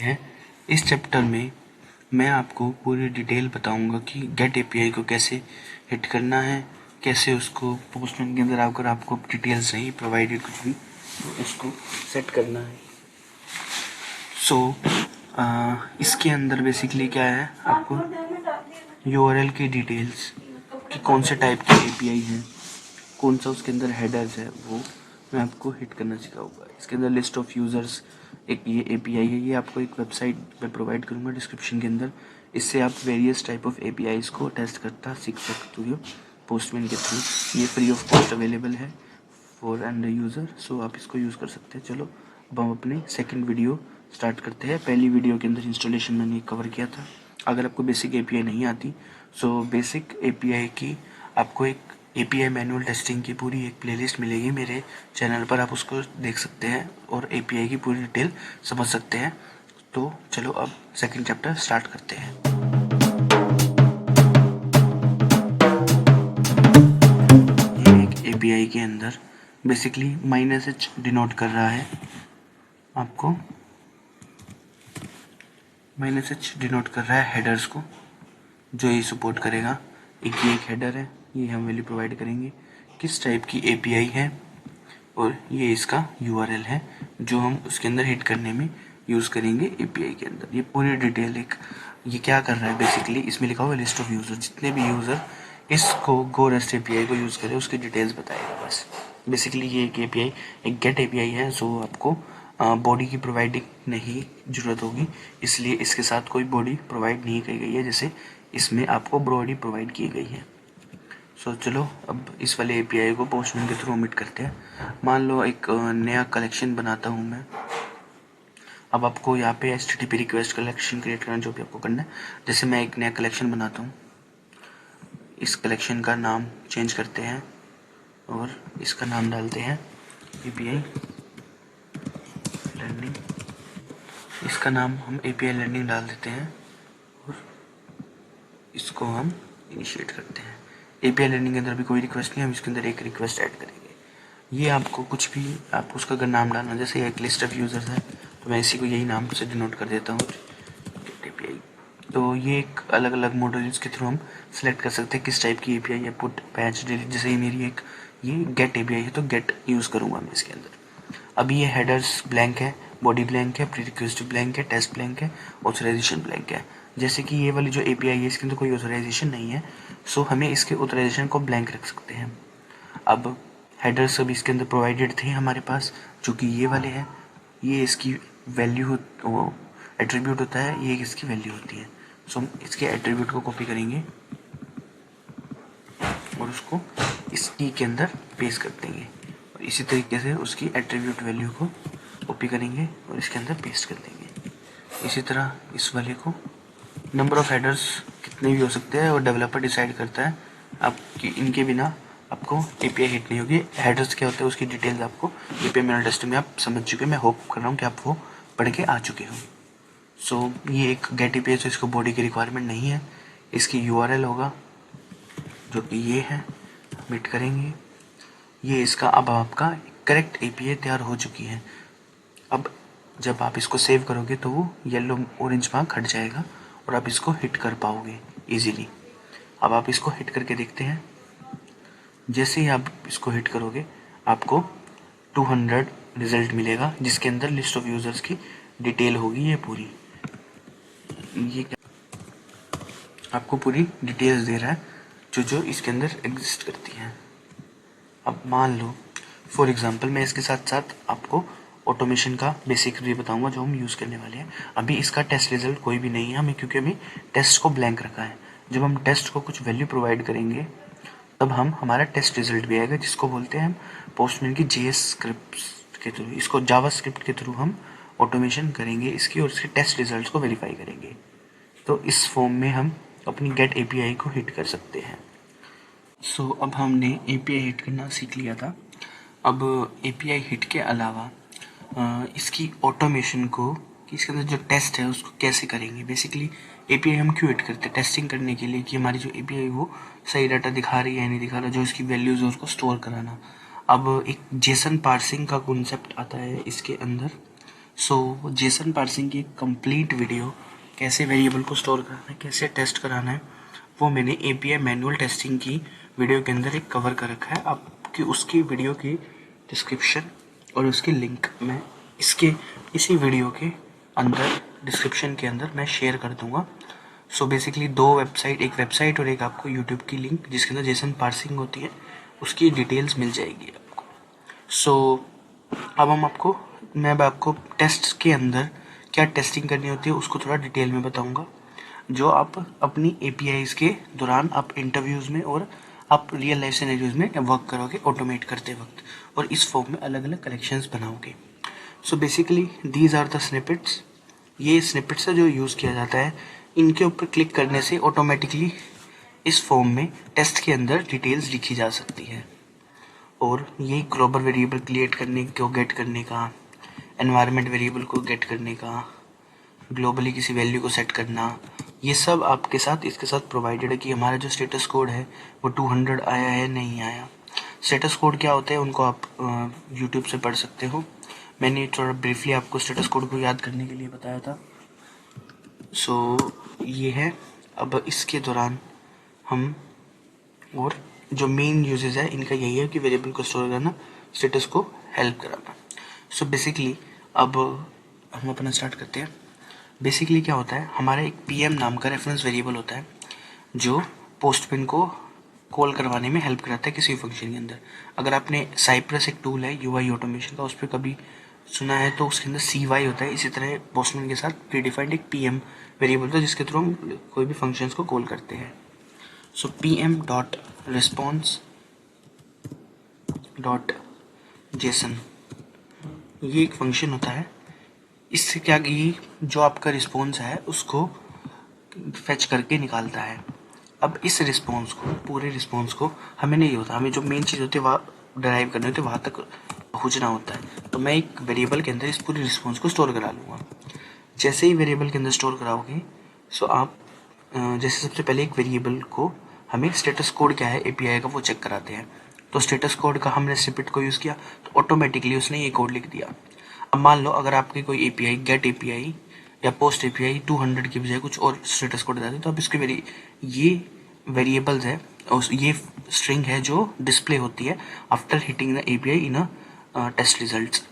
है। इस चैप्टर में मैं आपको पूरी डिटेल बताऊंगा कि गेट एपीआई को कैसे हिट करना है, कैसे उसको पोस्टमैन के अंदर आकर आपको डिटेल्स नहीं प्रोवाइडेड कुछ भी तो उसको सेट करना है। इसके अंदर बेसिकली क्या है, आपको यूआरएल की डिटेल्स कि कौन से टाइप की एपीआई है, कौन सा उसके अंदर हेडर्स है, वो मैं आपको हिट करना सिखाऊंगा। इसके अंदर लिस्ट ऑफ यूज़र्स एक ये एपीआई है, ये आपको एक वेबसाइट में प्रोवाइड करूँगा डिस्क्रिप्शन के अंदर। इससे आप वेरियस टाइप ऑफ एपीआईज़ को टेस्ट करता सीख सकते हो पोस्टमैन के थ्रू। ये फ्री ऑफ कॉस्ट अवेलेबल है फॉर एंड यूज़र, सो आप इसको यूज़ कर सकते हैं। चलो अब हम अपनी सेकंड वीडियो स्टार्ट करते हैं। पहली वीडियो के अंदर इंस्टॉलेशन मैंने कवर किया था। अगर आपको बेसिक एपीआई नहीं आती सो बेसिक एपीआई की आपको एक एपीआई मैनुअल टेस्टिंग की पूरी एक प्लेलिस्ट मिलेगी मेरे चैनल पर, आप उसको देख सकते हैं और एपीआई की पूरी डिटेल समझ सकते हैं। तो चलो अब सेकंड चैप्टर स्टार्ट करते हैं। ये एक एपीआई के अंदर बेसिकली -h डिनोट कर रहा है, आपको -h डिनोट कर रहा है हेडर्स को, जो ये सपोर्ट करेगा। ये एक हेडर है, ये हम वैल्यू प्रोवाइड करेंगे किस टाइप की एपीआई है, और ये इसका यूआरएल है जो हम उसके अंदर हिट करने में यूज़ करेंगे एपीआई के अंदर। ये पूरी डिटेल एक ये क्या कर रहा है बेसिकली, इसमें लिखा हुआ है लिस्ट ऑफ यूज़र, जितने भी यूज़र इसको गो रेस्ट एपीआई को यूज़ करें उसकी डिटेल्स बताएगा बस। बेसिकली ये एक एपीआई एक गेट एपीआई है, जो आपको बॉडी की प्रोवाइडिंग नहीं ज़रूरत होगी, इसलिए इसके साथ कोई बॉडी प्रोवाइड नहीं की गई है, जैसे इसमें आपको बॉडी प्रोवाइड की गई है। चलो अब इस वाले एपीआई को पोस्टमैन के थ्रू ओमिट करते हैं। मान लो एक नया कलेक्शन बनाता हूँ मैं। अब आपको यहाँ पे HTTP रिक्वेस्ट कलेक्शन क्रिएट करना, जो भी आपको करना है। जैसे मैं एक नया कलेक्शन बनाता हूँ, इस कलेक्शन का नाम चेंज करते हैं और इसका नाम डालते हैं एपीआई लर्निंग। इसका नाम हम एपीआई लर्निंग डाल देते हैं और इसको हम इनिशिएट करते हैं। एपीआई लर्निंग के अंदर भी कोई रिक्वेस्ट नहीं, हम इसके अंदर एक रिक्वेस्ट ऐड करेंगे। ये आपको कुछ भी आप उसका अगर नाम डालना, जैसे एक लिस्ट ऑफ यूज़र्स है तो मैं इसी को यही नाम से डिनोट कर देता हूँ एपीआई। तो ये एक अलग अलग मॉड्यूल्स के थ्रू हम सेलेक्ट कर सकते हैं किस टाइप की एपीआई है, पुट पैच डिलीट। जैसे मेरी एक ये गेट एपीआई है तो गेट यूज़ करूँगा मैं इसके अंदर। अभी ये हेडर्स ब्लैंक है, बॉडी ब्लैंक है, प्री रिक्वेस्ट ब्लैंक है, टेस्ट ब्लैंक है, ऑथराइजेशन ब्लैंक है। जैसे कि ये वाली जो एपीआई है इसके अंदर कोई ऑथराइजेशन नहीं है, सो हमें इसके ऑथराइजेशन को ब्लैंक रख सकते हैं। अब हेडर्स सब इसके अंदर प्रोवाइडेड थे हमारे पास, जो कि ये वाले हैं। ये इसकी वैल्यू वो एट्रीब्यूट होता है, ये इसकी वैल्यू होती है। सो हम इसके एट्रीब्यूट को कॉपी करेंगे और उसको इस ई के अंदर पेस्ट कर देंगे, और इसी तरीके से उसकी एट्रीब्यूट वैल्यू को कॉपी करेंगे और इसके अंदर पेस्ट कर देंगे। इसी तरह इस वाले को नंबर ऑफ हेडर्स कितने भी हो सकते हैं और डेवलपर डिसाइड करता है, आपकी इनके बिना आपको एपीआई हिट नहीं होगी। हेडर्स क्या होता है उसकी डिटेल्स आपको एपीआई मैनुअल टेस्टिंग में आप समझ चुके हैं। मैं होप कर रहा हूँ कि आप वो पढ़ के आ चुके हो। ये एक गेट एपीआई, तो इसको बॉडी की रिक्वायरमेंट नहीं है। इसकी यूआरएल होगा जो कि ये है, मिट करेंगे। ये इसका अब आपका करेक्ट एपीआई तैयार हो चुकी है। अब जब आप इसको सेव करोगे तो वो येलो ऑरेंज मार्क हट जाएगा और आप इसको हिट कर पाओगे इजीली। अब आप इसको हिट करके देखते हैं। जैसे ही आप इसको हिट करोगे आपको 200 रिजल्ट मिलेगा, जिसके अंदर लिस्ट ऑफ यूजर्स की डिटेल होगी। ये पूरी ये आपको पूरी डिटेल्स दे रहा है जो इसके अंदर एग्जिस्ट करती हैं। अब मान लो फॉर एग्जांपल मैं इसके साथ साथ आपको ऑटोमेशन का बेसिक भी बताऊंगा जो हम यूज़ करने वाले हैं। अभी इसका टेस्ट रिजल्ट कोई भी नहीं है हमें, क्योंकि अभी टेस्ट को ब्लैंक रखा है। जब हम टेस्ट को कुछ वैल्यू प्रोवाइड करेंगे तब हमारा टेस्ट रिजल्ट भी आएगा, जिसको बोलते हैं हम पोस्टमैन की जेएस स्क्रिप्ट के थ्रू। इसको जावा स्क्रिप्ट के थ्रू हम ऑटोमेशन करेंगे इसकी, और इसके टेस्ट रिजल्ट को वेरीफाई करेंगे। तो इस फॉर्म में हम अपनी गेट एपीआई को हिट कर सकते हैं। अब हमने एपीआई हिट करना सीख लिया था। अब एपीआई हिट के अलावा इसकी ऑटोमेशन को कि इसके अंदर जो टेस्ट है उसको कैसे करेंगे। बेसिकली एपीआई हम क्यों हिट करते हैं, टेस्टिंग करने के लिए कि हमारी जो एपीआई वो सही डाटा दिखा रही है या नहीं दिखा रहा, जो इसकी वैल्यूज़ है उसको स्टोर कराना। अब एक जेसन पार्सिंग का कॉन्सेप्ट आता है इसके अंदर। सो जेसन पार्सिंग की कंप्लीट वीडियो कैसे वेरिएबल को स्टोर करना है, कैसे टेस्ट कराना है, वो मैंने API मैनुअल टेस्टिंग की वीडियो के अंदर एक कवर कर रखा है। आपकी उसकी वीडियो की डिस्क्रिप्शन और उसकी लिंक मैं इसी वीडियो के अंदर डिस्क्रिप्शन के अंदर मैं शेयर कर दूंगा। सो बेसिकली दो वेबसाइट, एक वेबसाइट और एक आपको यूट्यूब की लिंक जिसके अंदर जेसन पार्सिंग होती है, उसकी डिटेल्स मिल जाएगी आपको। सो अब मैं अब आपको टेस्ट के अंदर क्या टेस्टिंग करनी होती है उसको थोड़ा डिटेल में बताऊंगा, जो आप अपनी APIs के दौरान आप इंटरव्यूज़ में और आप रियल लाइफ सिनेरियोज में वर्क करोगे ऑटोमेट करते वक्त, और इस फॉर्म में अलग अलग कलेक्शंस बनाओगे। So basically these are the snippets. ये स्निपेट्स है जो यूज़ किया जाता है। इनके ऊपर क्लिक करने से ऑटोमेटिकली इस फॉर्म में टेस्ट के अंदर डिटेल्स लिखी जा सकती है, और ये ग्लोबल वेरिएबल क्रिएट करने को गेट करने का, एनवायरनमेंट वेरिएबल को गेट करने का, ग्लोबली किसी वैल्यू को सेट करना, ये सब आपके साथ इसके साथ प्रोवाइडेड है कि हमारा जो स्टेटस कोड है वो 200 आया है नहीं आया। स्टेटस कोड क्या होते हैं उनको आप यूट्यूब से पढ़ सकते हो। मैंने थोड़ा ब्रीफली आपको स्टेटस कोड को याद करने के लिए बताया था। सो ये है। अब इसके दौरान हम, और जो मेन यूजेस है इनका यही है कि वेरिएबल को स्टोर करना, स्टेटस को हेल्प कराना। सो बेसिकली अब हम अपना स्टार्ट करते हैं। बेसिकली क्या होता है, हमारा एक PM नाम का रेफरेंस वेरिएबल होता है जो पोस्टपिन को कॉल करवाने में हेल्प कराता है किसी फंक्शन के अंदर। अगर आपने साइप्रस एक टूल है UI ऑटोमेशन का, उस पर कभी सुना है तो उसके अंदर CY होता है। इसी तरह पोस्टमैन के साथ प्रीडिफाइंड एक PM वेरिएबल होता है जिसके थ्रू हम कोई भी फंक्शंस को कॉल करते हैं। सो pm.response.json ये एक फंक्शन होता है। इससे क्या कि जो आपका रिस्पॉन्स है उसको फेच करके निकालता है। अब इस रिस्पॉन्स को, पूरे रिस्पॉन्स को हमें नहीं होता, हमें जो मेन चीज़ होती है वहाँ डराइव करनी होती है, वहाँ तक पहुँचना होता है। तो मैं एक वेरिएबल के अंदर इस पूरे रिस्पॉन्स को स्टोर करा लूँगा। जैसे ही वेरिएबल के अंदर स्टोर कराओगे, सो आप जैसे सबसे पहले एक वेरिएबल को हमें स्टेटस कोड क्या है API का वो चेक कराते हैं। तो स्टेटस कोड का हमने स्निपेट को यूज़ किया तो ऑटोमेटिकली उसने ये कोड लिख दिया। अब मान लो अगर आपकी कोई API गेट API या पोस्ट API 200 की बजाय कुछ और स्टेटस कोड बताती है, तो अब इसके ये वेरिएबल्स है और ये स्ट्रिंग है जो डिस्प्ले होती है after hitting the API in a test results.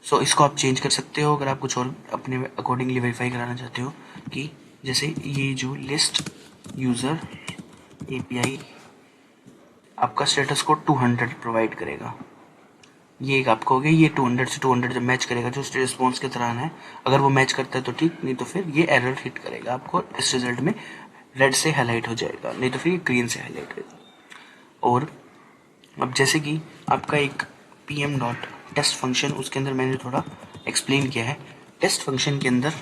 So इसको आप चेंज कर सकते हो अगर आप कुछ और अपने अकॉर्डिंगली वेरीफाई कराना चाहते हो, कि जैसे ये जो लिस्ट यूज़र API आपका स्टेटस कोड 200 प्रोवाइड करेगा। ये एक आपको हो गया, ये 200 से 200 जब मैच करेगा जो रिस्पॉन्स के दौरान है, अगर वो मैच करता है तो ठीक, नहीं तो फिर ये एरर हिट करेगा आपको। इस रिजल्ट में रेड से हाईलाइट हो जाएगा, नहीं तो फिर ये ग्रीन से हाईलाइट होगा। और अब जैसे कि आपका एक PM डॉट टेस्ट फंक्शन, उसके अंदर मैंने थोड़ा एक्सप्लेन किया है। टेस्ट फंक्शन के अंदर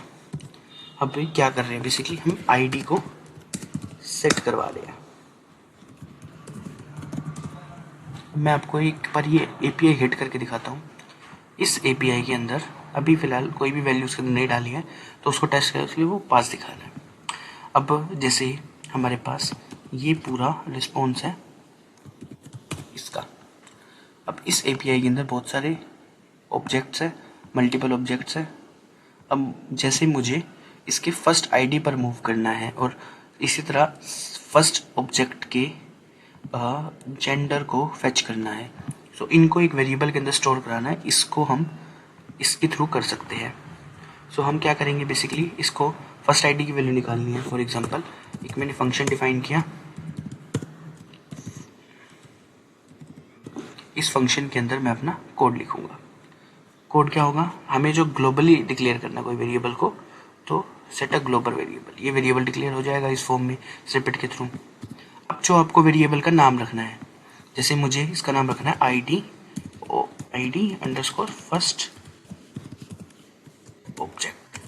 अब क्या कर रहे हैं, बेसिकली हम ID को सेट करवा रहे हैं। मैं आपको एक बार ये API हिट करके दिखाता हूँ। इस API के अंदर अभी फ़िलहाल कोई भी वैल्यू उसके अंदर नहीं डाली है, तो उसको टेस्ट करें, इसलिए वो पास दिखा रहा है। अब जैसे हमारे पास ये पूरा रिस्पॉन्स है इसका। अब इस API के अंदर बहुत सारे ऑब्जेक्ट्स हैं, मल्टीपल ऑब्जेक्ट्स हैं। अब जैसे मुझे इसके फर्स्ट ID पर मूव करना है और इसी तरह फर्स्ट ऑब्जेक्ट के जेंडर को फेच करना है, सो इनको एक वेरिएबल के अंदर स्टोर कराना है, इसको हम इसके थ्रू कर सकते हैं। सो हम क्या करेंगे, बेसिकली इसको फर्स्ट ID की वैल्यू निकालनी है। फॉर एग्जांपल एक मैंने फंक्शन डिफाइन किया, इस फंक्शन के अंदर मैं अपना कोड लिखूंगा। कोड क्या होगा, हमें जो ग्लोबली डिक्लेयर करना कोई वेरिएबल को, तो सेट अ ग्लोबल वेरिएबल, ये वेरिएबल डिक्लेयर हो जाएगा इस फॉर्म में स्निपेट के थ्रू। अब जो आपको वेरिएबल का नाम रखना है, जैसे मुझे इसका नाम रखना है ID अंडरस्कोर फर्स्ट ऑब्जेक्ट,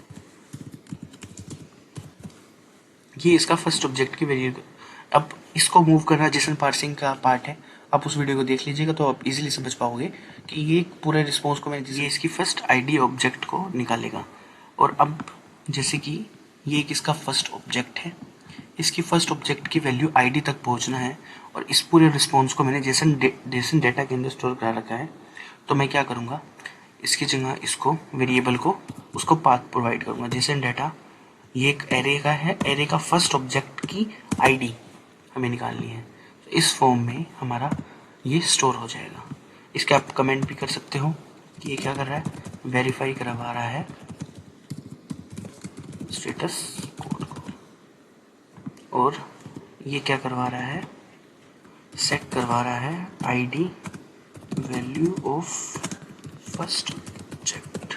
ये इसका फर्स्ट ऑब्जेक्ट की वेरिएबल। अब इसको मूव करना जेसन पार्सिंग का पार्ट है, आप उस वीडियो को देख लीजिएगा तो आप इजीली समझ पाओगे कि ये पूरे रिस्पॉन्स को मैंने, ये इसकी फर्स्ट ID ऑब्जेक्ट को निकालेगा। और अब जैसे कि ये एक इसका फर्स्ट ऑब्जेक्ट है, इसकी फर्स्ट ऑब्जेक्ट की वैल्यू ID तक पहुंचना है, और इस पूरे रिस्पॉन्स को मैंने जेसन डेटा के अंदर स्टोर करा रखा है। तो मैं क्या करूँगा, इसकी जगह इसको वेरिएबल को उसको पाथ प्रोवाइड करूँगा। जेसन डाटा ये एक एरे का है, एरे का फर्स्ट ऑब्जेक्ट की आईडी हमें निकालनी है, तो इस फॉर्म में हमारा ये स्टोर हो जाएगा। इसके आप कमेंट भी कर सकते हो कि ये क्या कर रहा है, वेरीफाई करवा रहा है स्टेटस कोड को, और ये क्या करवा रहा है, सेट करवा रहा है ID value of first object.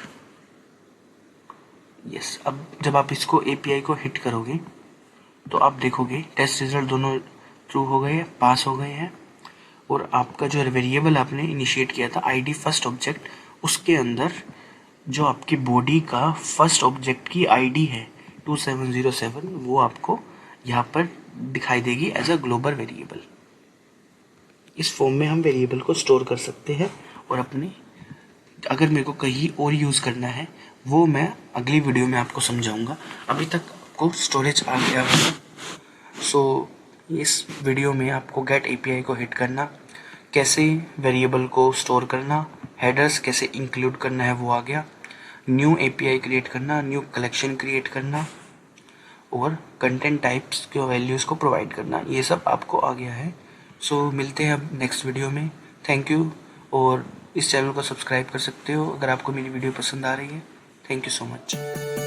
Yes, अब जब आप इसको एपीआई को हिट करोगे तो आप देखोगे टेस्ट रिजल्ट दोनों ट्रू हो गए, पास हो गए हैं, और आपका जो वेरिएबल आपने इनिशिएट किया था आईडी फर्स्ट ऑब्जेक्ट, उसके अंदर जो आपकी बॉडी का फर्स्ट ऑब्जेक्ट की आईडी है 2707, वो आपको यहाँ पर दिखाई देगी एज अ ग्लोबल वेरिएबल। इस फॉर्म में हम वेरिएबल को स्टोर कर सकते हैं, और अपने अगर मेरे को कहीं और यूज़ करना है वो मैं अगली वीडियो में आपको समझाऊंगा। अभी तक आपको स्टोरेज आ गया है। सो इस वीडियो में आपको गेट एपीआई को हिट करना, कैसे वेरिएबल को स्टोर करना, हेडर्स कैसे इंक्लूड करना है वो आ गया, न्यू एपीआई क्रिएट करना, न्यू कलेक्शन क्रिएट करना, और कंटेंट टाइप्स के वैल्यूज़ को प्रोवाइड करना, ये सब आपको आ गया है। सो मिलते हैं अब नेक्स्ट वीडियो में। थैंक यू, और इस चैनल को सब्सक्राइब कर सकते हो अगर आपको मेरी वीडियो पसंद आ रही है। Thank you so much.